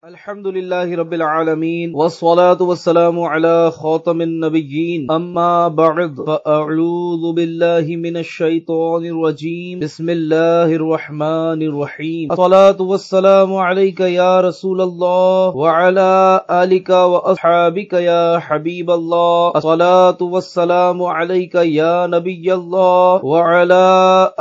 الحمدللہ رب العالمین والصلاة والسلام علی خاتم النبیین اما بعد فاعوذ باللہ من الشیطان الرجیم بسم اللہ الرحمن الرحیم الصلاة والسلام علیک یا رسول اللہ وعلی آلک واصحابک یا حبیب اللہ الصلاة والسلام علیک یا نبی اللہ وعلی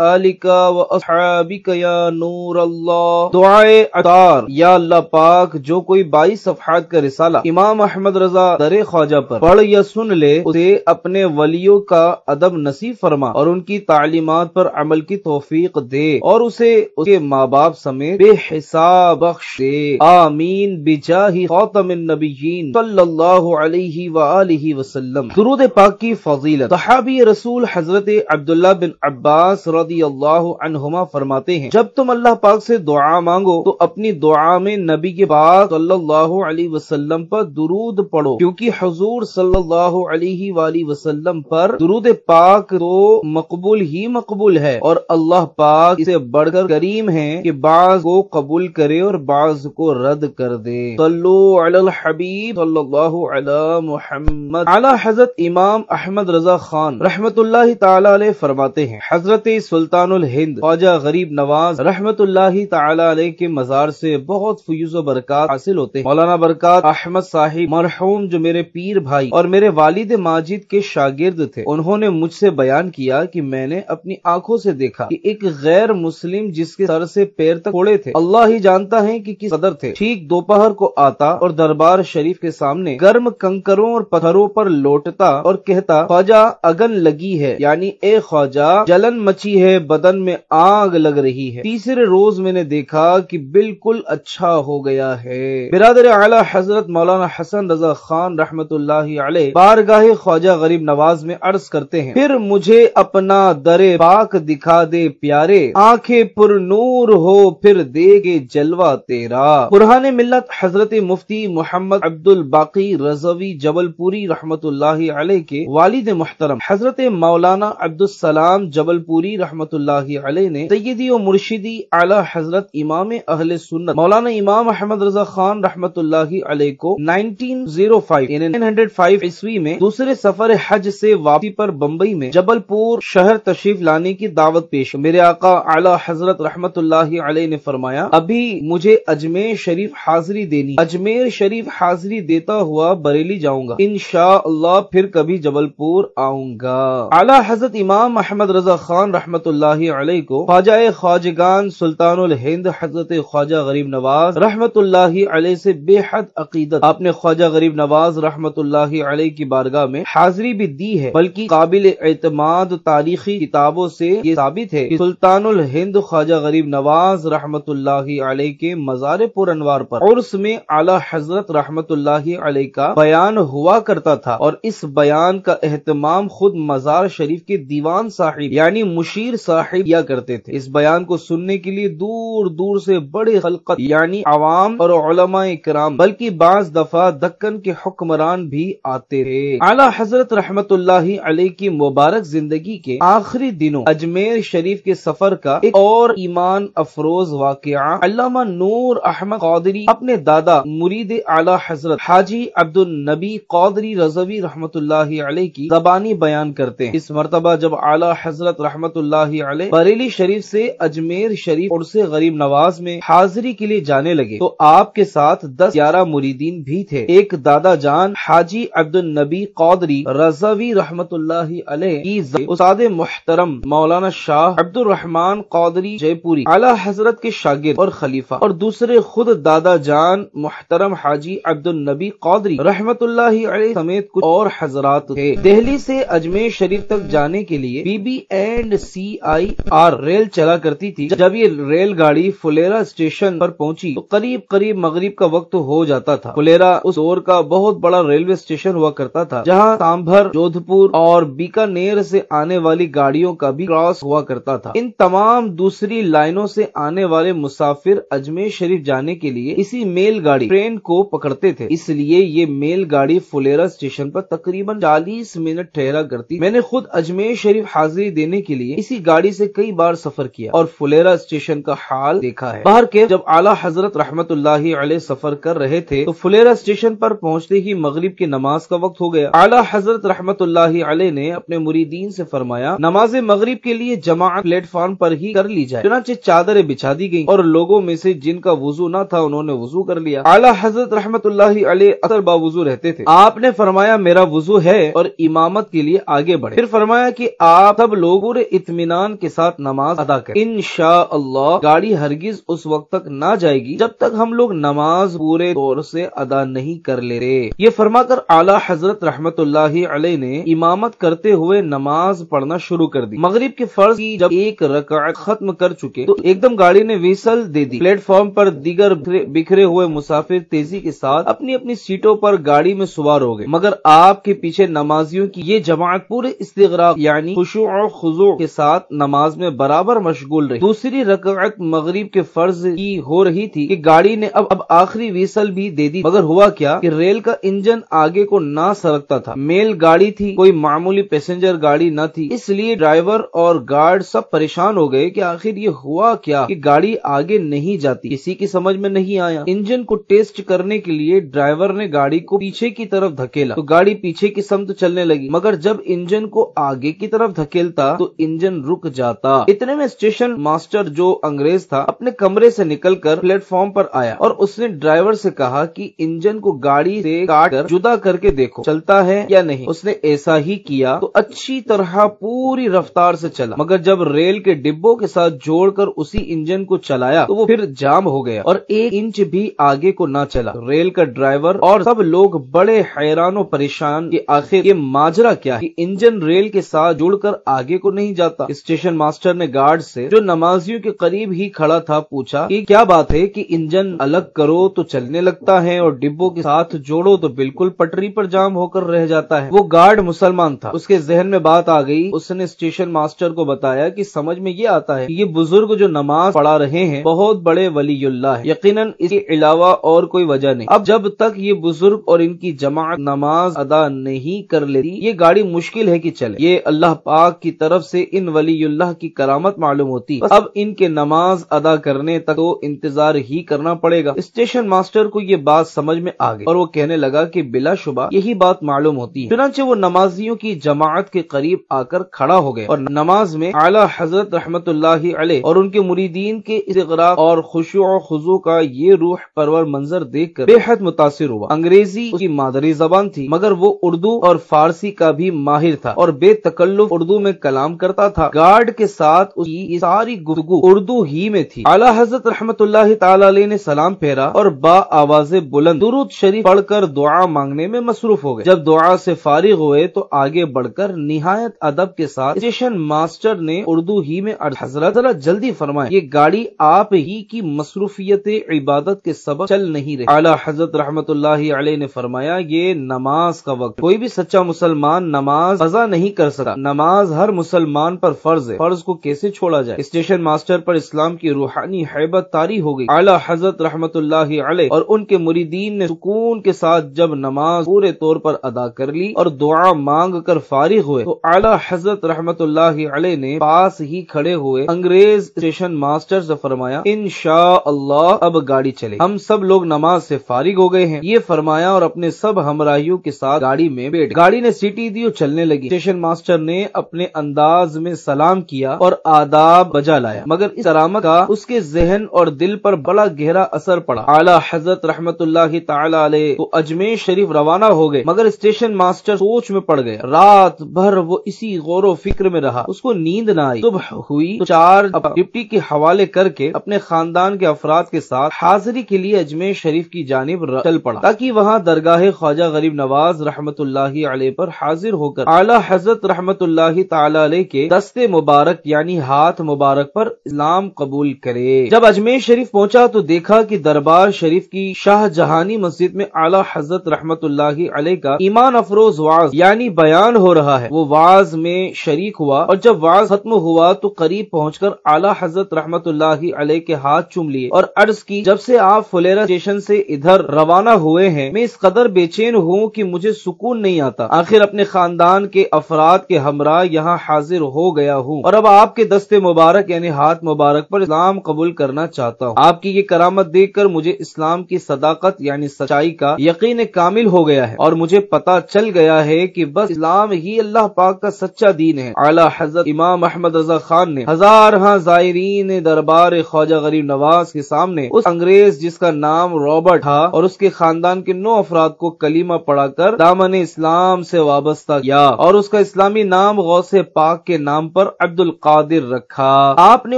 آلک واصحابک یا نور اللہ۔ دعائے عطار۔ یا اللہ پاک جو کوئی 22 صفحات کا رسالہ امام احمد رضا در خواجہ پر پڑھ یا سن لے اسے اپنے ولیوں کا ادب نصیب فرما اور ان کی تعلیمات پر عمل کی توفیق دے اور اسے اس کے ماں باپ سمیت بے حساب بخش دے، آمین بجاہ خاتم النبیین صلی اللہ علیہ وآلہ وسلم۔ درود پاک کی فضیلت۔ صحابی رسول حضرت عبداللہ بن عباس رضی اللہ عنہما فرماتے ہیں جب تم اللہ پاک سے دعا مانگو تو اپنی دعا میں نبی کے پاک صلی اللہ علیہ وسلم پر درود پڑھو، کیونکہ حضور صلی اللہ علیہ وآلہ وسلم پر درود پاک تو مقبول ہی مقبول ہے، اور اللہ پاک اسے بڑھ کر کریم ہے کہ بعض کو قبول کرے اور بعض کو رد کر دے۔ صلو علی الحبیب صلی اللہ علی محمد۔ اعلی حضرت امام احمد رضا خان رحمت اللہ تعالی علیہ فرماتے ہیں حضرت سلطان الہند خواجہ غریب نواز رحمت اللہ تعالی علیہ کے مزار سے بہت فیوز و برکات حاصل ہوتے ہیں۔ مولانا برکات احمد صاحب مرحوم جو میرے پیر بھائی اور میرے والد ماجد کے شاگرد تھے، انہوں نے مجھ سے بیان کیا کہ میں نے اپنی آنکھوں سے دیکھا کہ ایک غیر مسلم جس کے سر سے پیر تک پھوڑے تھے، اللہ ہی جانتا ہے کہ کس قدر تھے، ٹھیک دوپہر کو آتا اور دربار شریف کے سامنے گرم کنکروں اور پتھروں پر لوٹتا اور کہتا خواجہ اگن لگی ہے، یعنی اے خواجہ جلن مچی ہے، بدن میں آگ لگ رہی ہے۔ تیسرے روز میں نے دیکھا کہ بالکل اچھا ہو گیا ہے۔ برادر اعلی حضرت مولانا حسن رضا خان رحمت اللہ علیہ بارگاہ خواجہ غریب نواز میں عرض کرتے ہیں پھر مجھے اپنا در پاک دکھا دے پیارے، آنکھیں پر نور ہو پھر دے گے جلوہ تیرا۔ برہان ملت حضرت مفتی محمد عبد الباقی رضوی جبل پوری رحمت اللہ علیہ کے والد محترم حضرت مولانا عبد السلام جبل پوری رحمت اللہ علیہ نے سیدی و مرشدی اعلی حضرت امام اہل سنت مولانا امام احمد رضا خان رحمت اللہ علیہ کو 1905 عیسوی میں دوسرے سفر حج سے واپسی پر بمبئی میں جبل پور شہر تشریف لانے کی دعوت پیش۔ میرے آقا اعلی حضرت رحمت اللہ علیہ نے فرمایا ابھی مجھے اجمیر شریف حاضری دینی، اجمیر شریف حاضری دیتا ہوا بریلی جاؤں گا، انشاءاللہ پھر کبھی جبل پور آؤں گا۔ اعلی حضرت امام احمد رضا خان رحمت اللہ علیہ کو خواجہ خواجگان سلطان الہند حضرت خواجہ غریب نواز رحمت اللہ علیہ سے بے حد عقیدت، آپ نے خواجہ غریب نواز رحمت اللہ علیہ کی بارگاہ میں حاضری بھی دی ہے، بلکہ قابل اعتماد تاریخی کتابوں سے یہ ثابت ہے کہ سلطان الہند خواجہ غریب نواز رحمت اللہ علیہ کے مزار پر انوار پر عرس میں اعلی حضرت رحمت اللہ علیہ کا بیان ہوا کرتا تھا، اور اس بیان کا اہتمام خود مزار شریف کے دیوان صاحب یعنی مشیر صاحب کیا کرتے تھے۔ اس بیان کو سننے کے لیے دور دور سے بڑے خلقت یعنی عوام اور علماء کرام بلکہ بعض دفعہ دکن کے حکمران بھی آتے تھے۔ اعلی حضرت رحمت اللہ علیہ کی مبارک زندگی کے آخری دنوں اجمیر شریف کے سفر کا ایک اور ایمان افروز واقعہ علامہ نور احمد قادری اپنے دادا مرید اعلی حضرت حاجی عبد النبی قادری رضوی رحمت اللہ علیہ کی زبانی بیان کرتے ہیں۔ اس مرتبہ جب اعلی حضرت رحمت اللہ علیہ بریلی شریف سے اجمیر شریف عرس غریب نواز میں حاضری کے لیے جانے لگے تو آپ کے ساتھ 10-11 مریدین بھی تھے۔ ایک دادا جان حاجی عبد النبی قادری رضوی رحمت اللہ علیہ کی استاد محترم مولانا شاہ عبد الرحمن قادری جے پوری اعلی حضرت کے شاگرد اور خلیفہ، اور دوسرے خود دادا جان محترم حاجی عبد النبی قادری رحمت اللہ علیہ سمیت کچھ اور حضرات تھے۔ دہلی سے اجمیر شریف تک جانے کے لیے BB&CIR ریل چلا کرتی تھی۔ جب یہ ریل گاڑی فلیرا اسٹیشن پر پہنچی تو قریب مغرب کا وقت ہو جاتا تھا۔ فلیرا اس دور کا بہت بڑا ریلوے اسٹیشن ہوا کرتا تھا جہاں سامبھر، جودھپور اور بیکانیر سے آنے والی گاڑیوں کا بھی کراس ہوا کرتا تھا۔ ان تمام دوسری لائنوں سے آنے والے مسافر اجمیر شریف جانے کے لیے اسی میل گاڑی ٹرین کو پکڑتے تھے، اس لیے یہ میل گاڑی فلیرا اسٹیشن پر تقریباً 40 منٹ ٹھہرا کرتی۔ میں نے خود اجمیر شریف حاضری دینے کے لیے اسی گاڑی سے کئی بار سفر کیا اور فلیرا اسٹیشن کا حال دیکھا ہے۔ باہر کے جب اعلی حضرت رحمت اللہ اللہ علیہ سفر کر رہے تھے تو فلیرا اسٹیشن پر پہنچتے ہی مغرب کی نماز کا وقت ہو گیا۔ اعلیٰ حضرت رحمت اللہ علیہ نے اپنے مریدین سے فرمایا نماز مغرب کے لیے جماعت پلیٹ فارم پر ہی کر لی جائے، چنانچہ چادریں بچھا دی گئیں اور لوگوں میں سے جن کا وضو نہ تھا انہوں نے وضو کر لیا۔ اعلیٰ حضرت رحمت اللہ علیہ اکثر باوضو رہتے تھے۔ آپ نے فرمایا میرا وضو ہے اور امامت کے لیے آگے بڑھے، پھر فرمایا کہ آپ سب لوگ پورے اطمینان کے ساتھ نماز ادا کریں، انشاءاللہ گاڑی ہرگز اس وقت تک نہ جائے گی جب تک ہم لوگ نماز پورے طور سے ادا نہیں کر لے رہے۔ یہ فرما کر اعلیٰ حضرت رحمت اللہ علیہ نے امامت کرتے ہوئے نماز پڑھنا شروع کر دی۔ مغرب کے فرض کی جب ایک رکعت ختم کر چکے تو ایک دم گاڑی نے ویسل دے دی۔ پلیٹ فارم پر دیگر بکھرے ہوئے مسافر تیزی کے ساتھ اپنی اپنی سیٹوں پر گاڑی میں سوار ہو گئے، مگر آپ کے پیچھے نمازیوں کی یہ جماعت پورے استغراق یعنی خشوع و خضوع کے ساتھ نماز میں برابر مشغول رہی۔ دوسری رکعت مغرب کے فرض کی ہو رہی تھی کہ گاڑی نے اب آخری ویسل بھی دے دی، مگر ہوا کیا کہ ریل کا انجن آگے کو نہ سرکتا تھا۔ میل گاڑی تھی، کوئی معمولی پیسنجر گاڑی نہ تھی، اس لیے ڈرائیور اور گارڈ سب پریشان ہو گئے کہ آخر یہ ہوا کیا کہ گاڑی آگے نہیں جاتی۔ کسی کی سمجھ میں نہیں آیا۔ انجن کو ٹیسٹ کرنے کے لیے ڈرائیور نے گاڑی کو پیچھے کی طرف دھکیلا تو گاڑی پیچھے کی سمت چلنے لگی، مگر جب انجن کو آگے کی طرف دھکیلتا تو انجن رک جاتا۔ اتنے میں اسٹیشن ماسٹر جو انگریز تھا اپنے کمرے سے نکل کر پلیٹ فارم پر آیا اور اس نے ڈرائیور سے کہا کہ انجن کو گاڑی سے کاٹ کر جدا کر کے دیکھو چلتا ہے یا نہیں۔ اس نے ایسا ہی کیا تو اچھی طرح پوری رفتار سے چلا، مگر جب ریل کے ڈبوں کے ساتھ جوڑ کر اسی انجن کو چلایا تو وہ پھر جام ہو گیا اور ایک انچ بھی آگے کو نہ چلا۔ ریل کا ڈرائیور اور سب لوگ بڑے حیران و پریشان کہ آخر یہ ماجرا کیا ہے کہ انجن ریل کے ساتھ جڑ کر آگے کو نہیں جاتا۔ اسٹیشن ماسٹر نے گارڈ سے جو نمازیوں کے قریب ہی کھڑا تھا پوچھا کہ کیا بات ہے کہ انجن الگ کرو تو چلنے لگتا ہے اور ڈبوں کے ساتھ جوڑو تو بالکل پٹری پر جام ہو کر رہ جاتا ہے۔ وہ گارڈ مسلمان تھا، اس کے ذہن میں بات آ گئی۔ اس نے اسٹیشن ماسٹر کو بتایا کہ سمجھ میں یہ آتا ہے کہ یہ بزرگ جو نماز پڑھا رہے ہیں بہت بڑے ولی اللہ ہے، یقیناً اس کے علاوہ اور کوئی وجہ نہیں۔ اب جب تک یہ بزرگ اور ان کی جماعت نماز ادا نہیں کر لیتی یہ گاڑی مشکل ہے کہ چلے۔ یہ اللہ پاک کی طرف سے ان ولی اللہ کی کرامت معلوم ہوتی، اب ان کے نماز ادا کرنے تک تو انتظار ہی کرنا پڑے گا۔ اسٹیشن ماسٹر کو یہ بات سمجھ میں آ گئی اور وہ کہنے لگا کہ بلا شبہ یہی بات معلوم ہوتی ہے۔ چنانچہ وہ نمازیوں کی جماعت کے قریب آ کر کھڑا ہو گئے اور نماز میں اعلیٰ حضرت رحمت اللہ علیہ اور ان کے مریدین کے استغراق اور خشوع و خضوع کا یہ روح پرور منظر دیکھ کر بے حد متاثر ہوا۔ انگریزی اس کی مادری زبان تھی، مگر وہ اردو اور فارسی کا بھی ماہر تھا اور بے تکلف اردو میں کلام کرتا تھا۔ گارڈ کے ساتھ اس کی ساری گفتگو اردو ہی میں تھی۔ اعلیٰ حضرت رحمت اللہ تعالی علیہ نے سلام پھیرا اور با آواز بلند درود شریف پڑھ کر دعا مانگنے میں مصروف ہو گئے۔ جب دعا سے فارغ ہوئے تو آگے بڑھ کر نہایت ادب کے ساتھ اسٹیشن ماسٹر نے اردو ہی میں حضرت ذرا جلدی فرمائیں، یہ گاڑی آپ ہی کی مصروفیت عبادت کے سبب چل نہیں رہی۔ اعلیٰ حضرت رحمت اللہ علیہ نے فرمایا یہ نماز کا وقت، کوئی بھی سچا مسلمان نماز قضا نہیں کر سکتا، نماز ہر مسلمان پر فرض ہے، فرض کو کیسے چھوڑا جائے۔ اسٹیشن ماسٹر پر اسلام کی روحانی ہیبت طاری ہو گئی۔ اعلیٰ حضرت رحمت اللہ علیہ اور ان کے مریدین نے سکون کے ساتھ جب نماز پورے طور پر ادا کر لی اور دعا مانگ کر فارغ ہوئے تو اعلیٰ حضرت رحمت اللہ علیہ نے پاس ہی کھڑے ہوئے انگریز اسٹیشن ماسٹر سے فرمایا انشاءاللہ اب گاڑی چلے، ہم سب لوگ نماز سے فارغ ہو گئے ہیں۔ یہ فرمایا اور اپنے سب ہمراہیوں کے ساتھ گاڑی میں بیٹھ، گاڑی نے سیٹی دی اور چلنے لگی۔ اسٹیشن ماسٹر نے اپنے انداز میں سلام کیا اور آداب بجا لایا، مگر اس کرامت کا اس کے ذہن اور دل پر بڑا گہرا اثر پڑا۔ اعلیٰ حضرت رحمت اللہ تعالی علیہ تو اجمیر شریف روانہ ہو گئے، مگر اسٹیشن ماسٹر سوچ میں پڑ گیا۔ رات بھر وہ اسی غور و فکر میں رہا، اس کو نیند نہ آئی۔ صبح ہوئی تو چار ڈپٹی کے حوالے کر کے اپنے خاندان کے افراد کے ساتھ حاضری کے لیے اجمیر شریف کی جانب چل پڑا تاکہ وہاں درگاہ خواجہ غریب نواز رحمت اللہ علیہ پر حاضر ہو کر اعلیٰ حضرت رحمت اللہ تعالی علیہ کے دستے مبارک یعنی ہاتھ مبارک پر اسلام قبول کرے۔ جب اجمیر شریف پہنچا تو دیکھا کہ دربار شریف کی شاہ جہانی مسجد میں اعلیٰ حضرت رحمت اللہ علیہ کا ایمان افروز وعظ یعنی بیان ہو رہا ہے۔ وہ وعظ میں شریک ہوا اور جب وعظ ختم ہوا تو قریب پہنچ کر اعلیٰ حضرت رحمت اللہ علیہ کے ہاتھ چوم لیے اور عرض کی جب سے آپ فلیرا اسٹیشن سے ادھر روانہ ہوئے ہیں میں اس قدر بے چین ہوں کہ مجھے سکون نہیں آتا، آخر اپنے خاندان کے افراد کے ہمراہ یہاں حاضر ہو گیا ہوں اور اب آپ کے دستے مبارک یعنی ہاتھ مبارک پر اسلام قبول کرنا چاہتا ہوں۔ آپ کی یہ کرامت دیکھ کر مجھے اسلام کی صداقت یعنی سچائی کا یقین کامل ہو گیا ہے، اور مجھے پتا چل گیا ہے کہ بس اسلام ہی اللہ پاک کا سچا دین ہے۔ اعلیٰ حضرت امام احمد رضا خان نے ہزارہا زائرین دربار خواجہ غریب نواز کے سامنے اس انگریز جس کا نام رابرٹ تھا اور اس کے خاندان کے 9 افراد کو کلمہ پڑھا کر دامن اسلام سے وابستہ کیا اور اس کا اسلامی نام غوث پاک کے نام پر عبد القادر رکھا۔ آپ نے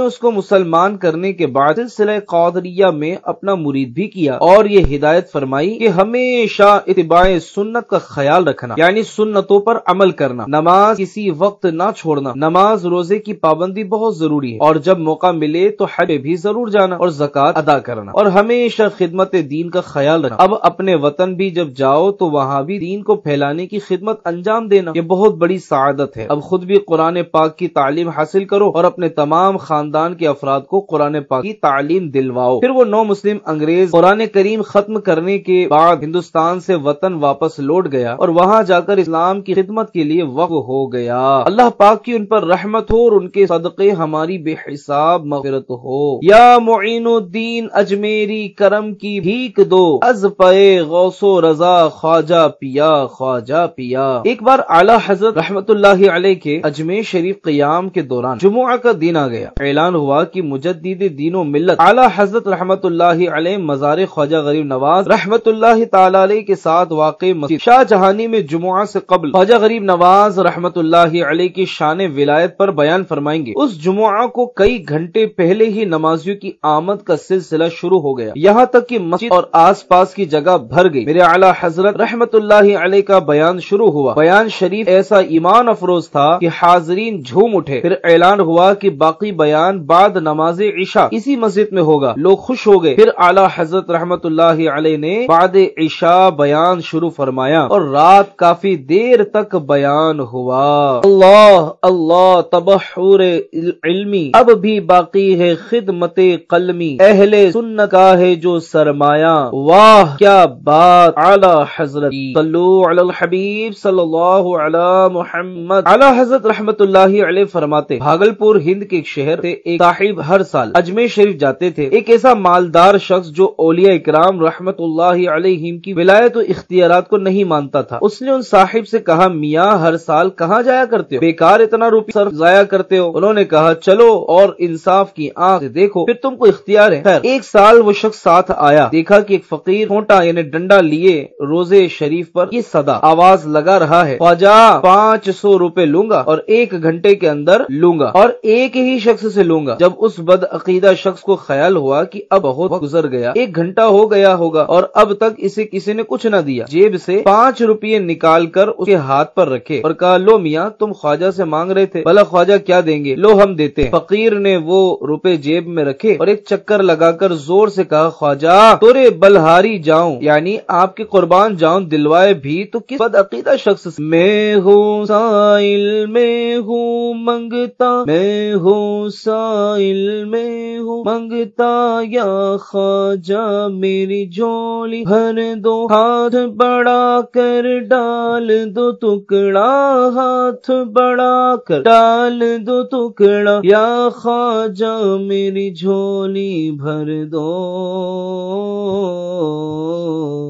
اس کو مسلمان کرنے کے بعد سلسلہ قادریہ میں اپنا مرید بھی کیا اور یہ ہدایت فرمائی کہ ہمیشہ اتباع سنت کا خیال رکھنا، یعنی سنتوں پر عمل کرنا، نماز کسی وقت نہ چھوڑنا، نماز روزے کی پابندی بہت ضروری ہے، اور جب موقع ملے تو حج بھی ضرور جانا اور زکوٰۃ ادا کرنا، اور ہمیشہ خدمت دین کا خیال رکھنا۔ اب اپنے وطن بھی جب جاؤ تو وہاں بھی دین کو پھیلانے کی خدمت انجام دینا، یہ بہت بڑی سعادت ہے۔ اب خود بھی قرآن پاک کی تعلیم حاصل کرو اور اپنے تمام خاندان کے افراد کو قرآن پاک کی تعلیم دلواؤ۔ پھر وہ 9 مسلم انگریز قرآن کریم ختم کرنے کے بعد ہندوستان سے وطن واپس لوٹ گیا اور وہاں جا کر اسلام کی خدمت کے لیے وقف ہو گیا۔ اللہ پاک کی ان پر رحمت ہو اور ان کے صدقے ہماری بے حساب مغفرت ہو۔ یا معین الدین اجمیری کرم کی بھیک دو، از پے غوث و رضا خواجہ پیا خواجہ پیا۔ ایک بار اعلیٰ حضرت رحمت اللہ علیہ کے اجمیر شریف قیام کے دوران جمعہ کا دن آ گیا۔ اعلان ہوا کہ مجدد دین و ملت اعلیٰ حضرت رحمت اللہ علیہ مزار خواجہ غریب نواز رحمت اللہ تعالی علیہ کے ساتھ واقع مسجد شاہ جہانی میں جمعہ سے قبل خواجہ غریب نواز رحمت اللہ علیہ کی شان ولایت پر بیان فرمائیں گے۔ اس جمعہ کو کئی گھنٹے پہلے ہی نمازیوں کی آمد کا سلسلہ شروع ہو گیا، یہاں تک کہ مسجد اور آس پاس کی جگہ بھر گئی۔ میرے اعلیٰ حضرت رحمت اللہ علیہ کا بیان شروع ہوا۔ بیان شریف ایسا ایمان افروز تھا کہ حاضرین جھوم اٹھے۔ پھر اعلان ہوا کہ باقی بیان بعد نماز عشاء اسی مسجد میں ہوگا۔ لوگ خوش ہو گئے۔ پھر اعلیٰ حضرت رحمت اللہ علیہ نے بعد عشاء بیان شروع فرمایا اور رات کافی دیر تک بیان ہوا۔ اللہ اللہ تبحر علمی اب بھی باقی ہے خدمت قلمی، اہل سنت کا ہے جو سرمایہ، واہ کیا بات اعلی حضرت، صلو علی الحبیب صلی اللہ علی محمد۔ اعلی حضرت رحمت اللہ علیہ فرماتے بھاگلپور ہند کے ایک شہر سے ایک صاحب ہر سال اجمیر شریف جاتے تھے۔ ایک ایسا مالدار شخص جو اولیاء اکرام رحمت اللہ علیہم کی ولایت و اختیارات کو نہیں مانتا تھا، اس نے ان صاحب سے کہا میاں ہر سال کہاں جایا کرتے ہو، بیکار اتنا روپیہ ضائع کرتے ہو۔ انہوں نے کہا چلو اور انصاف کی آنکھ سے دیکھو پھر تم کو اختیار ہے۔ خیر ایک سال وہ شخص ساتھ آیا، دیکھا کہ ایک فقیر کھونٹا یعنی ڈنڈا لیے روزے شریف پر یہ صدا آواز لگا رہا ہے، خواجہ 500 روپے لوں گا اور 1 گھنٹے کے اندر لوں گا اور ایک ہی شخص سے لوں گا۔ جب اس بد عقیدہ شخص کو خیال ہوا کہ اب بہت وقت گزر گیا، 1 گھنٹہ ہو گیا ہوگا اور اب تک اسے کسی نے کچھ نہ دیا، جیب سے 5 روپے نکال کر اس کے ہاتھ پر رکھے اور کہا لو میاں تم خواجہ سے مانگ رہے تھے، بھلا خواجہ کیا دیں گے، لو ہم دیتے ہیں۔ فقیر نے وہ روپے جیب میں رکھے اور ایک چکر لگا کر زور سے کہا خواجہ تورے بلہاری جاؤں، یعنی آپ کے قربان جاؤں، دلوائے بھی تو کس بد عقیدہ شخص سے۔ میں ہوں سائل میں ہوں منگتا، میں ہوں سائل میں ہوں منگتا، یا خواجہ میری جھولی بھر دو، ہاتھ بڑا کر ڈال دو ٹکڑا، ہاتھ بڑا کر ڈال دو ٹکڑا، یا خواجہ میری جھولی بھر دو،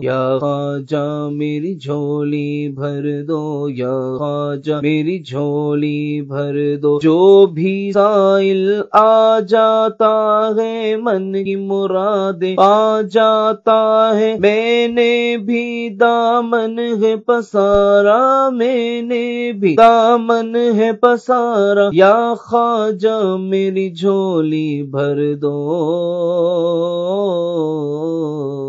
یا خواجہ میری جھولی بھر دو، یا خواجہ میری جھولی بھر دو۔ جو بھی سائل آ جاتا ہے من کی مرادیں پا جاتا ہے، میں نے بھی دامن ہے پسارا، میں نے بھی دامن ہے پسارا، یا خواجہ میری جھولی بھر دو،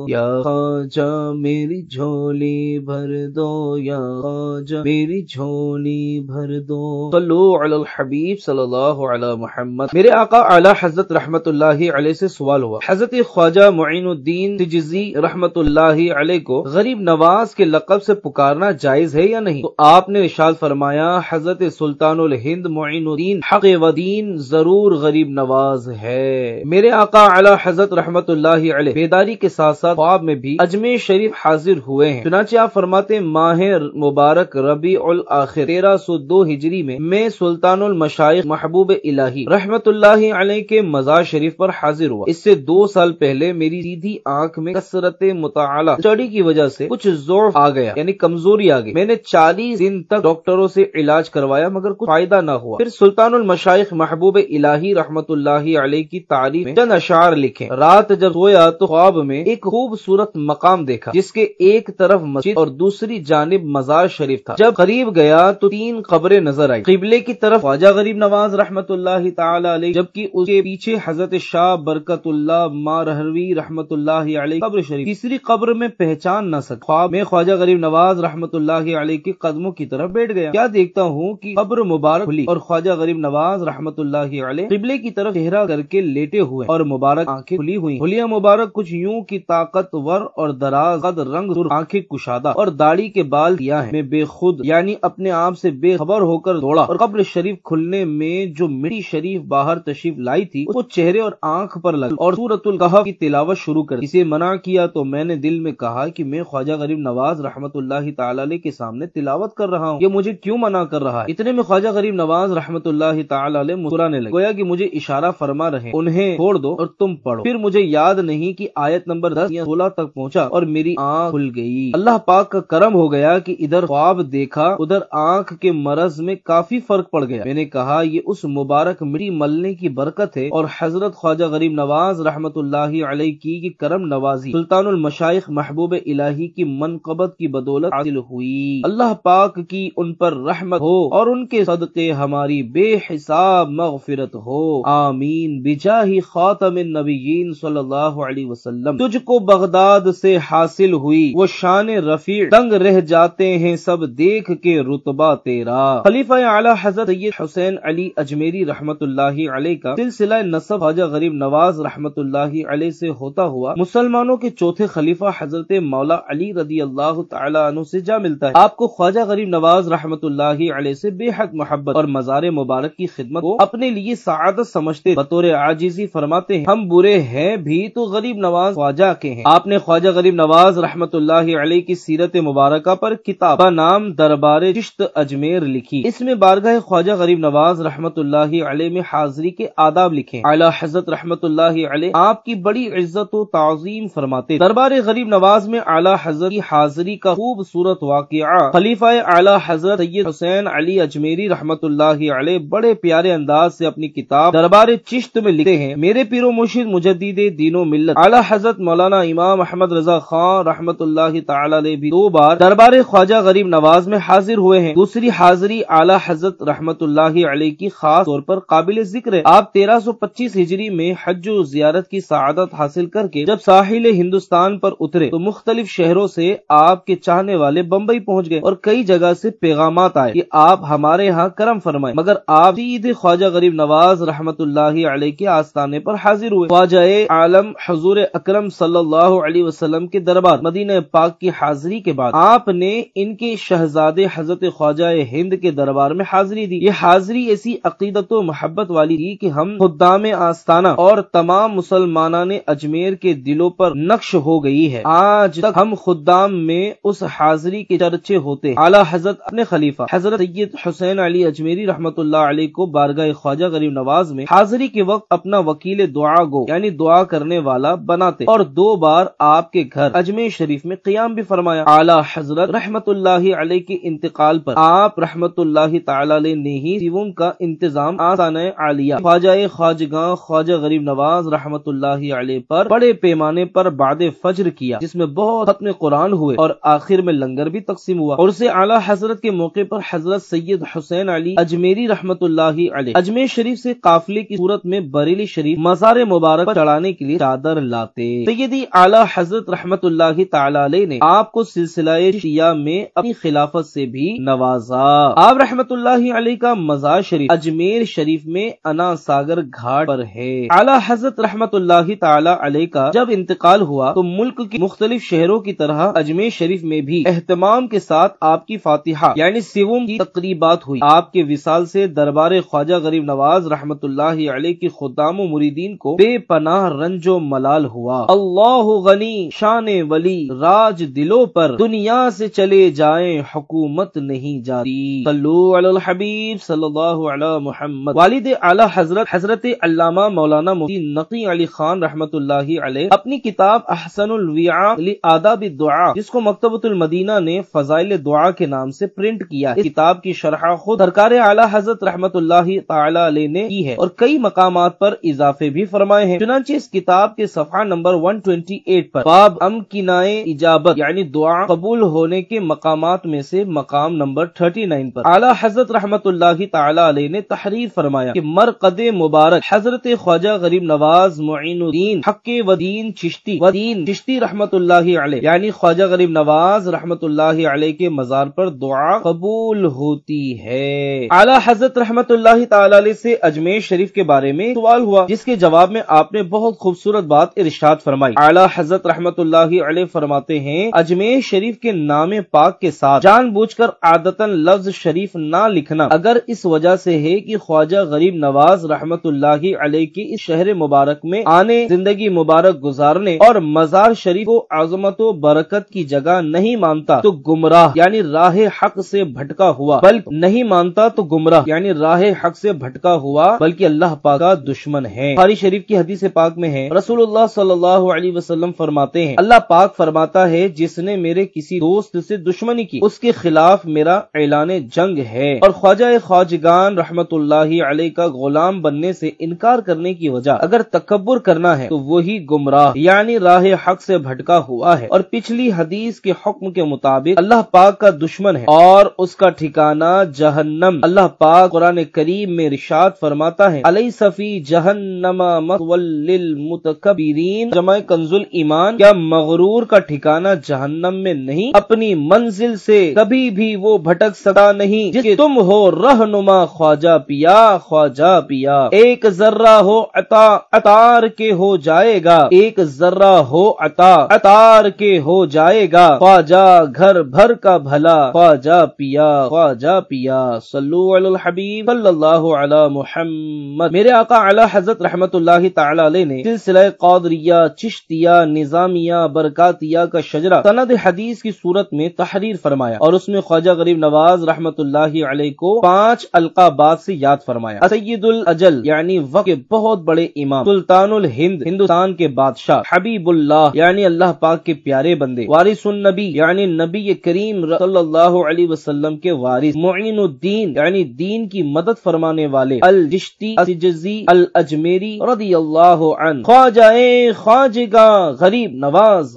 یا خواجہ میری جھولی بھر دو، یا خواجہ میری جھولی بھر دو۔ صلو علی الحبیب صلی اللہ علی محمد۔ میرے آقا اعلی حضرت رحمت اللہ علیہ سے سوال ہوا حضرت خواجہ معین الدین تجزی رحمت اللہ علیہ کو غریب نواز کے لقب سے پکارنا جائز ہے یا نہیں؟ تو آپ نے ارشاد فرمایا حضرت سلطان الہند معین الدین حق و دین ضرور غریب نواز ہے۔ میرے آقا اعلی حضرت رحمت اللہ علیہ بیداری کے ساتھ ساتھ خواب میں بھی اجمیر شریف شریف حاضر ہوئے ہیں۔ چنانچہ آپ فرماتے ہیں ماہ مبارک ربیع الاخر 1302 ہجری میں سلطان المشائخ محبوب الہی رحمت اللہ علیہ کے مزار شریف پر حاضر ہوا۔ اس سے 2 سال پہلے میری سیدھی آنکھ میں کثرت مطالعہ اسٹڈی کی وجہ سے کچھ ضعف آ گیا، یعنی کمزوری آ گئی۔ میں نے 40 دن تک ڈاکٹروں سے علاج کروایا مگر کچھ فائدہ نہ ہوا۔ پھر سلطان المشائخ محبوب الہی رحمت اللہ علیہ کی تعریف میں چند اشعار لکھے۔ رات جب سویا تو خواب میں ایک خوبصورت مقام دیکھا جس کے ایک طرف مسجد اور دوسری جانب مزار شریف تھا۔ جب قریب گیا تو 3 قبریں نظر آئی۔ قبلے کی طرف خواجہ غریب نواز رحمت اللہ تعالی علیہ، جبکہ اس کے پیچھے حضرت شاہ برکت اللہ مارہروی رحمت اللہ علیہ قبر شریف۔ تیسری قبر میں پہچان نہ سکا۔ خواب میں خواجہ غریب نواز رحمت اللہ علیہ کے قدموں کی طرف بیٹھ گیا۔ کیا دیکھتا ہوں کہ قبر مبارک کھلی اور خواجہ غریب نواز رحمت اللہ علیہ قبلے کی طرف چہرہ کر کے لیٹے ہوئے اور مبارک آنکھیں کھلی ہوئی۔ حلیہ مبارک کچھ یوں کی طاقتور اور دراز قد رنگ سرخ، آنکھیں کشادہ اور داڑھی کے بال کیا ہے۔ میں بے خود یعنی اپنے آپ سے بے خبر ہو کر دوڑا اور قبر شریف کھلنے میں جو مٹی شریف باہر تشریف لائی تھی اس کو چہرے اور آنکھ پر لگا اور سورۃ الکہف کی تلاوت شروع کر دی۔ اسے منع کیا تو میں نے دل میں کہا کہ میں خواجہ غریب نواز رحمت اللہ تعالی علیہ کے سامنے تلاوت کر رہا ہوں، یہ مجھے کیوں منع کر رہا ہے؟ اتنے میں خواجہ غریب نواز رحمت اللہ تعالی علیہ مسکرانے لگے، گویا کہ مجھے اشارہ فرما رہے انہیں چھوڑ دو اور تم پڑھو۔ پھر مجھے یاد نہیں کہ آیت نمبر 10 یا 16 تک پہنچا اور میری آنکھ کھل گئی۔ اللہ پاک کا کرم ہو گیا کہ ادھر خواب دیکھا ادھر آنکھ کے مرض میں کافی فرق پڑ گیا۔ میں نے کہا یہ اس مبارک مٹی ملنے کی برکت ہے اور حضرت خواجہ غریب نواز رحمت اللہ علیہ کی کرم نوازی سلطان المشائخ محبوب الہی کی منقبت کی بدولت حاصل ہوئی۔ اللہ پاک کی ان پر رحمت ہو اور ان کے صدقے ہماری بے حساب مغفرت ہو، آمین بجاہ خاتم النبیین صلی اللہ علیہ وسلم۔ تجھ کو بغداد سے حاصل ہوئی وہ شان رفیع، دنگ رہ جاتے ہیں سب دیکھ کے رتبہ تیرا۔ خلیفہ اعلی حضرت سید حسین علی اجمیری رحمت اللہ علیہ کا سلسلہ نسب خواجہ غریب نواز رحمت اللہ علیہ سے ہوتا ہوا مسلمانوں کے چوتھے خلیفہ حضرت مولا علی رضی اللہ تعالی عنہ سے جا ملتا ہے۔ آپ کو خواجہ غریب نواز رحمت اللہ علیہ سے بے حد محبت اور مزار مبارک کی خدمت کو اپنے لیے سعادت سمجھتے، بطور عاجزی فرماتے ہیں ہم برے ہیں بھی تو غریب نواز خواجہ کے ہیں۔ آپ نے خواجہ غریب نواز رحمت اللہ علیہ کی سیرت مبارکہ پر کتاب نام دربار چشت اجمیر لکھی۔ اس میں بارگاہ خواجہ غریب نواز رحمت اللہ علیہ میں حاضری کے آداب لکھے۔ اعلی حضرت رحمت اللہ علیہ آپ کی بڑی عزت و تعظیم فرماتے۔ دربار غریب نواز میں اعلی حضرت کی حاضری کا خوبصورت واقعہ خلیفہ اعلی حضرت سید حسین علی اجمیری رحمت اللہ علیہ بڑے پیارے انداز سے اپنی کتاب دربار چشت میں لکھتے ہیں۔ میرے پیر و مرشد مجدد دین و ملت اعلی حضرت مولانا امام احمد رضا خان رحمت اللہ تعالی علیہ بھی 2 بار دربار خواجہ غریب نواز میں حاضر ہوئے ہیں۔ دوسری حاضری اعلی حضرت رحمت اللہ علیہ کی خاص طور پر قابل ذکر ہے۔ آپ 1325 ہجری میں حج و زیارت کی سعادت حاصل کر کے جب ساحل ہندوستان پر اترے تو مختلف شہروں سے آپ کے چاہنے والے بمبئی پہنچ گئے اور کئی جگہ سے پیغامات آئے کہ آپ ہمارے ہاں کرم فرمائیں، مگر آپ سیدھے خواجہ غریب نواز رحمت اللہ علیہ کے آستانے پر حاضر ہوئے۔ خواجہ عالم حضور اکرم صلی اللہ علیہ وسلم کے دربار مدینہ پاک کی حاضری کے بعد آپ نے ان کے شہزادے حضرت خواجہ ہند کے دربار میں حاضری دی۔ یہ حاضری ایسی عقیدت و محبت والی تھی کہ ہم خدام آستانہ اور تمام مسلمانان اجمیر کے دلوں پر نقش ہو گئی ہے۔ آج تک ہم خدام میں اس حاضری کے چرچے ہوتے ہیں۔ اعلی حضرت اپنے خلیفہ حضرت سید حسین علی اجمیری رحمت اللہ علیہ کو بارگاہ خواجہ غریب نواز میں حاضری کے وقت اپنا وکیل دعا گو یعنی دعا کرنے والا بناتے اور 2 بار آپ کے گھر اجمیر شریف میں قیام بھی فرمایا۔ اعلی حضرت رحمت اللہ علیہ کے انتقال پر آپ رحمت اللہ تعالی علیہ نے ہی سیوم کا انتظام آستانہ عالیہ خواجہ خواجگاں خواجہ غریب نواز رحمت اللہ علیہ پر بڑے پیمانے پر بعد فجر کیا، جس میں بہت ختم قرآن ہوئے اور آخر میں لنگر بھی تقسیم ہوا۔ اور اسے اعلی حضرت کے موقع پر حضرت سید حسین علی اجمیری رحمت اللہ علیہ اجمیر شریف سے قافلے کی صورت میں بریلی شریف مزار مبارک پر چڑھانے کے لیے چادر لاتے۔ سیدی اعلی حضرت رحمت اللہ تعالی علیہ نے آپ کو سلسلہ شیعہ میں اپنی خلافت سے بھی نوازا۔ آپ رحمت اللہ علیہ کا مزار شریف اجمیر شریف میں انا ساگر گھاٹ پر ہے۔ اعلی حضرت رحمت اللہ تعالی علیہ کا جب انتقال ہوا تو ملک کے مختلف شہروں کی طرح اجمیر شریف میں بھی اہتمام کے ساتھ آپ کی فاتحہ یعنی سیوم کی تقریبات ہوئی۔ آپ کے وصال سے دربار خواجہ غریب نواز رحمت اللہ علیہ کی خدام و مریدین کو بے پناہ رنج و ملال ہوا۔ اللہ غنی شان ولی راج دلوں پر، دنیا سے چلے جائیں حکومت نہیں جاتی۔ صلو علی الحبیب صلی اللہ علی محمد۔ والد اعلی حضرت علامہ مولانا مفتی نقی علی خان رحمۃ اللہ علیہ اپنی کتاب احسن الوعاء لآداب الدعاء، جس کو مکتبۃ المدینہ نے فضائل دعا کے نام سے پرنٹ کیا ہے، اس کتاب کی شرح خود سرکار اعلی حضرت رحمۃ اللہ تعالی علیہ نے کی ہے اور کئی مقامات پر اضافے بھی فرمائے ہیں۔ چنانچہ اس کتاب کے صفحہ نمبر 128 پر باب امکنائے اجابت یعنی دعا قبول ہونے کے مقامات میں سے مقام نمبر 39 پر اعلی حضرت رحمۃ اللہ تعالی علیہ نے تحریر فرمایا کہ مرقد مبارک حضرت خواجہ غریب نواز معین الدین حق ودین چشتی رحمۃ اللہ علیہ یعنی خواجہ غریب نواز رحمۃ اللہ علیہ کے مزار پر دعا قبول ہوتی ہے۔ اعلی حضرت رحمۃ اللہ تعالی علیہ سے اجمیر شریف کے بارے میں سوال ہوا، جس کے جواب میں آپ نے بہت خوبصورت بات ارشاد فرمائی۔ اعلی حضرت رحمۃ اللہ علیہ فرماتے ہیں، اجمیر شریف کے نام پاک کے ساتھ جان بوجھ کر عادتاً لفظ شریف نہ لکھنا اگر اس وجہ سے ہے کہ خواجہ غریب نواز رحمۃ اللہ علیہ کے اس شہر مبارک میں آنے، زندگی مبارک گزارنے اور مزار شریف کو عظمت و برکت کی جگہ نہیں مانتا تو گمراہ یعنی راہ حق سے بھٹکا ہوا، بلکہ نہیں مانتا تو گمراہ یعنی راہ حق سے بھٹکا ہوا بلکہ اللہ پاک کا دشمن ہے۔ بخاری شریف کی حدیث پاک میں ہے، رسول اللہ صلی اللہ علیہ وسلم فرماتے ہیں، اللہ پاک فرماتا ہے جس نے میرے کسی دوست سے دشمنی کی اس کے خلاف میرا اعلان جنگ ہے، اور خواجہ خواجگان رحمت اللہ علیہ کا غلام بننے سے انکار کرنے کی وجہ اگر تکبر کرنا ہے تو وہی گمراہ یعنی راہ حق سے بھٹکا ہوا ہے، اور پچھلی حدیث کے حکم کے مطابق اللہ پاک کا دشمن ہے اور اس کا ٹھکانہ جہنم۔ اللہ پاک قرآن کریم میں ارشاد فرماتا ہے، الیس فی جہنم مثوی للمتکبرین، جمع کنز الایمان، کیا مغرور کا ٹھکانہ جہنم میں نہیں؟ اپنی منزل سے کبھی بھی وہ بھٹک سکتا نہیں جس کے تم ہو رہنما خواجہ پیا، ایک ذرہ ہو عطا عطار کے ہو جائے گا، ایک ذرہ ہو عطا عطار کے ہو جائے گا، خواجہ گھر بھر کا بھلا خواجہ پیا۔ صلو علی الحبیب صلی اللہ علی محمد۔ میرے آقا اعلی حضرت رحمت اللہ تعالی علیہ نے سلسلہ قادریہ، چشتیہ، نظامیہ، برکاتیہ کا شجرہ سند حدیث کی صورت میں تحریر فرمایا اور اس میں خواجہ غریب نواز رحمت اللہ علیہ کو 5 القابات سے یاد فرمایا۔ سید الاجل یعنی وقت کے بہت بڑے امام، سلطان الہند ہندوستان کے بادشاہ، حبیب اللہ یعنی اللہ پاک کے پیارے بندے، وارث النبی یعنی نبی کریم صلی اللہ علیہ وسلم کے وارث، معین الدین یعنی دین کی مدد فرمانے والے، الجشتی السجزی الاجمیری رضی اللہ عنہ، خواجہ خواجگاں غریب نواز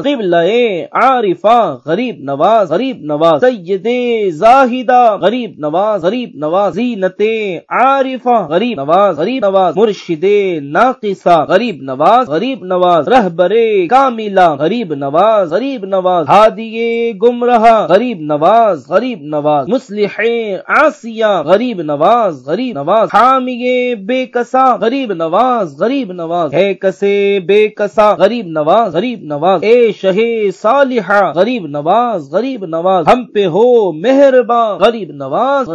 قبلہ عارفہ غریب نواز سید زاہدہ غریب نواز زینت عارفہ غریب نواز مرشد ناقصہ غریب نواز رہبر کاملہ غریب نواز ہادی گمراہ غریب نواز مصلح عاصیہ غریب نواز حامی بے کسا غریب نواز ہے کسے بے کسا غریب نواز اے شہ صالحہ غریب نواز ہم پہ ہو مہرباں غریب نواز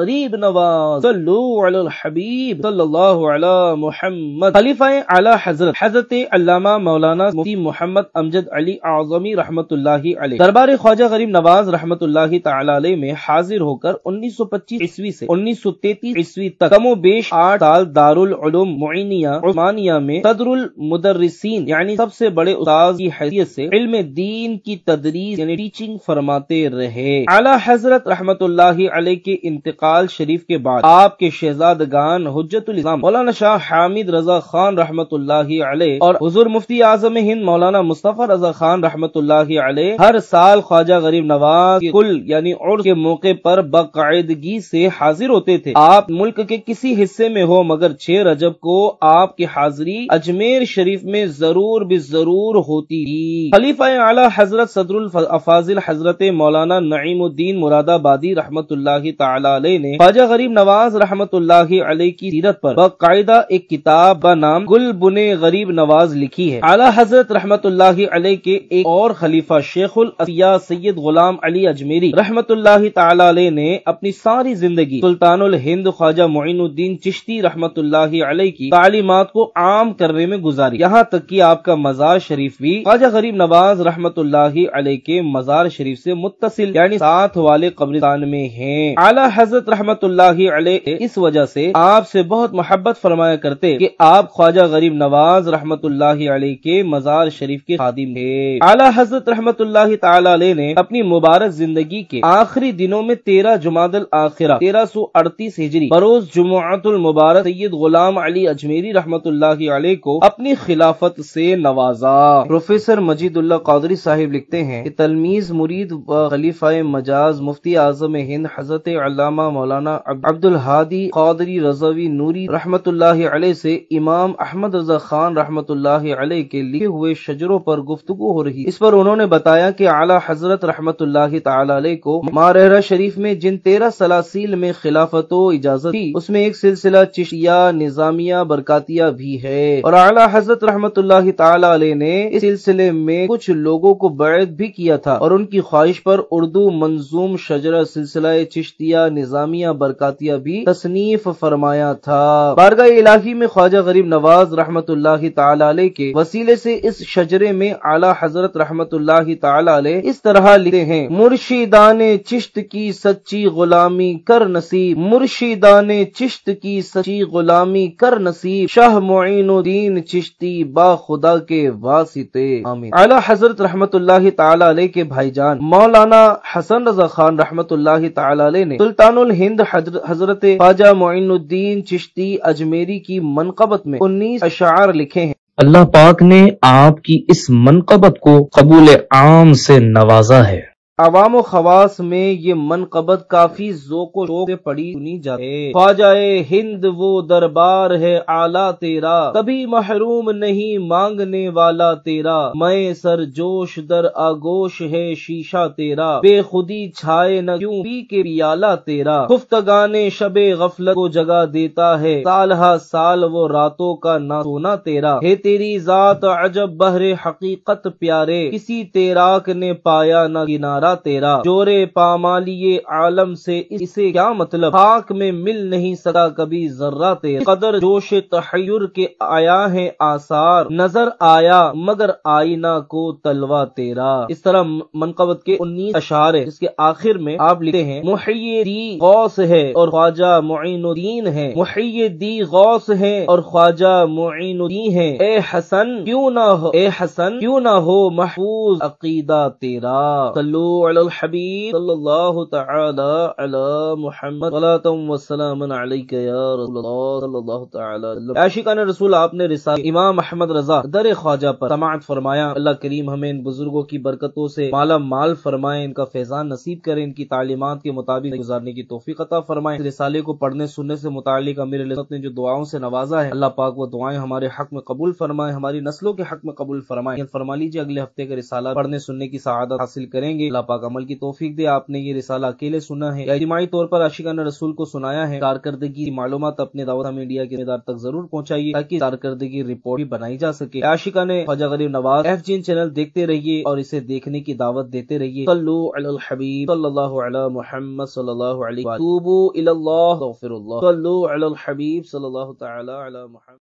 صلو علی الحبیب صلی اللہ علی محمد۔ خلیفہ اعلی حضرت علامہ مولانا مفتی محمد امجد علی اعظمی رحمت اللہ علیہ دربار خواجہ غریب نواز رحمت اللہ تعالی علیہ میں حاضر ہو کر 1925 عیسوی سے 1933 عیسوی تک کم و بیش 8 سال دارالعلوم معینیہ عثمانیہ میں صدر المدرسین یعنی سب سے بڑے استاذ کی حیثیت سے علم دین کی تدریس یعنی ٹیچنگ فرماتے رہے۔ اعلی حضرت رحمت اللہ علیہ کے انتقال شریف کے بعد آپ کے شہزادگان حجت الاسلام مولانا شاہ حامد رضا خان رحمت اللہ علیہ اور حضور مفتی اعظم ہند مولانا مصطفی رضا خان رحمت اللہ علیہ ہر سال خواجہ غریب نواز کے کل یعنی عرس کے موقع پر باقاعدگی سے حاضر ہوتے تھے۔ آپ ملک کے کسی حصے میں ہو مگر 6 رجب کو آپ کی حاضری اجمیر شریف میں ضرور ہوتی تھی۔ خلیفہ اعلی حضرت صدر الافاضل حضرت مولانا نعیم الدین مراد آبادی رحمت اللہ تعالی علیہ نے خواجہ غریب نواز رحمت اللہ علیہ کی سیرت پر باقاعدہ ایک کتاب بنام گل بنے غریب نواز لکھی ہے۔ اعلی حضرت رحمت اللہ علیہ کے ایک اور خلیفہ شیخ الاسیاء سید غلام علی اجمیری رحمت اللہ تعالی علیہ نے اپنی ساری زندگی سلطان الہند خواجہ معین الدین چشتی رحمت اللہ علیہ کی تعلیمات کو عام کرنے میں گزاری، یہاں تک کہ آپ کا مزار شریف بھی خواجہ غریب نواز رحمت اللہ علیہ کے مزار شریف سے متصل یعنی ساتھ والے قبرستان میں ہیں۔ اعلیٰ حضرت رحمت اللہ علیہ اس وجہ سے آپ سے بہت محبت فرمایا کرتے کہ آپ خواجہ غریب نواز رحمت اللہ علیہ کے مزار شریف کے خادم تھے۔ اعلیٰ حضرت رحمت اللہ تعالی علیہ نے اپنی مبارک زندگی کے آخری دنوں میں 13 جمادی الاخرہ 1338 ہجری بروز جمعۃ المبارک سید غلام علی اجمیری رحمت اللہ علیہ کو اپنی خلافت سے نوازا۔ پروفیسر مجید اللہ قادری صاحب لکھتے ہیں کہ تلمیذ مرید و خلیفہ مجاز مفتی اعظم ہند حضرت علامہ مولانا عبد الہادی قادری رضوی نوری رحمت اللہ علیہ سے امام احمد رضا خان رحمت اللہ علیہ کے لکھے ہوئے شجروں پر گفتگو ہو رہی۔ اس پر انہوں نے بتایا کہ اعلیٰ حضرت رحمت اللہ تعالی علیہ کو مارہرہ شریف میں جن 13 سلاسل میں خلافت و اجازت تھی اس میں ایک سلسلہ چشتیہ نظامیہ برکاتیہ بھی ہے، اور اعلیٰ حضرت رحمت اللہ تعالی علیہ نے اس سلسلے میں کچھ لوگوں کو بیعت بھی کیا تھا اور ان کی خواہش پر اردو منظوم شجرہ سلسلہ چشتیہ نظامیہ برکاتیہ بھی تصنیف فرمایا تھا۔ بارگاہ الہی میں خواجہ غریب نواز رحمت اللہ تعالی علیہ کے وسیلے سے اس شجرے میں اعلیٰ حضرت رحمت اللہ تعالی علیہ اس طرح لکھتے ہیں: مرشدان چشت کی سچی غلامی کر نصیب، مرشدان چشت کی سچی غلامی کر نصیب، شاہ معین الدین چشتی با خدا کے واسطے، آمین۔ اعلیٰ حضرت رحمت اللہ تعالی علیہ کے بھائی جان مولانا حسن رضا خان رحمت اللہ تعالی علیہ نے سلطان الہند حضرت خواجہ معین الدین چشتی اجمیری کی منقبت میں 19 اشعار لکھے ہیں۔ اللہ پاک نے آپ کی اس منقبت کو قبول عام سے نوازا ہے۔ عوام و خواص میں یہ منقبت کافی ذوق و شوق سے پڑھی سنی جاتی ہے۔ خواجہ ہند وہ دربار ہے اعلیٰ تیرا، کبھی محروم نہیں مانگنے والا تیرا، میں سر جوش در آگوش ہے شیشہ تیرا، بے خودی چھائے نہ کیوں پی کے پیالہ تیرا، خفتگان شب غفلت کو جگہ دیتا ہے، سال ہا سال وہ راتوں کا نہ سونا تیرا، ہے تیری ذات عجب بحر حقیقت پیارے، کسی تیراک نے پایا نہ کنارہ تیرا، جورے پامالی عالم سے اسے کیا مطلب، خاک میں مل نہیں سکا کبھی ذرہ تیرا، قدر جوش تحیر کے آیا ہے آثار، نظر آیا مگر آئینہ کو تلوا تیرا۔ اس طرح منقبت کے 19 اشعار ہے جس کے آخر میں آپ لکھتے ہیں: محی دی غوث ہے اور خواجہ معین الدین ہے، محی دی غوث ہے اور خواجہ معین الدین ہے، اے حسن کیوں نہ ہو محفوظ عقیدہ تیرا، صلو علی الحبیب صلی اللہ تعالی علی محمد صلاۃ و سلام علیک یا رسول اللہ صلی اللہ تعالی علیہ وسلم۔ عاشقان رسول، آپ نے رسالہ امام احمد رضا در خواجہ پر سماعت فرمایا۔ اللہ کریم ہمیں ان بزرگوں کی برکتوں سے مالا مال فرمائے، ان کا فیضان نصیب کرے، ان کی تعلیمات کے مطابق گزارنے کی توفیق عطا فرمائے۔ اس رسالے کو پڑھنے سننے سے متعلق امیر علیہ السلام نے جو دعاؤں سے نوازا ہے، اللہ پاک وہ دعائیں ہمارے حق میں قبول فرمائے، ہماری نسلوں کے حق میں قبول فرمائے۔ فرما لیجیے اگلے ہفتے کا رسالہ پڑھنے سننے کی سعادت حاصل کریں گے۔ اللہ پاک عمل کی توفیق دے۔ آپ نے یہ رسالہ اکیلے سنا ہے یا اجتماعی طور پر عاشقان رسول کو سنایا ہے، کارکردگی معلومات اپنے دعوت میڈیا کے ادارے تک ضرور پہنچائیے تاکہ کارکردگی رپورٹ بھی بنائی جا سکے۔ عاشقان خواجہ غریب نواز FGN چینل دیکھتے رہیے اور اسے دیکھنے کی دعوت دیتے رہیے۔ صلو علی الحبیب صلی اللہ علی محمد صلی اللہ علیہ وسلم، توبوا الی اللہ استغفر اللہ، صلو علی الحبیب صلی اللہ تعالی علی محمد۔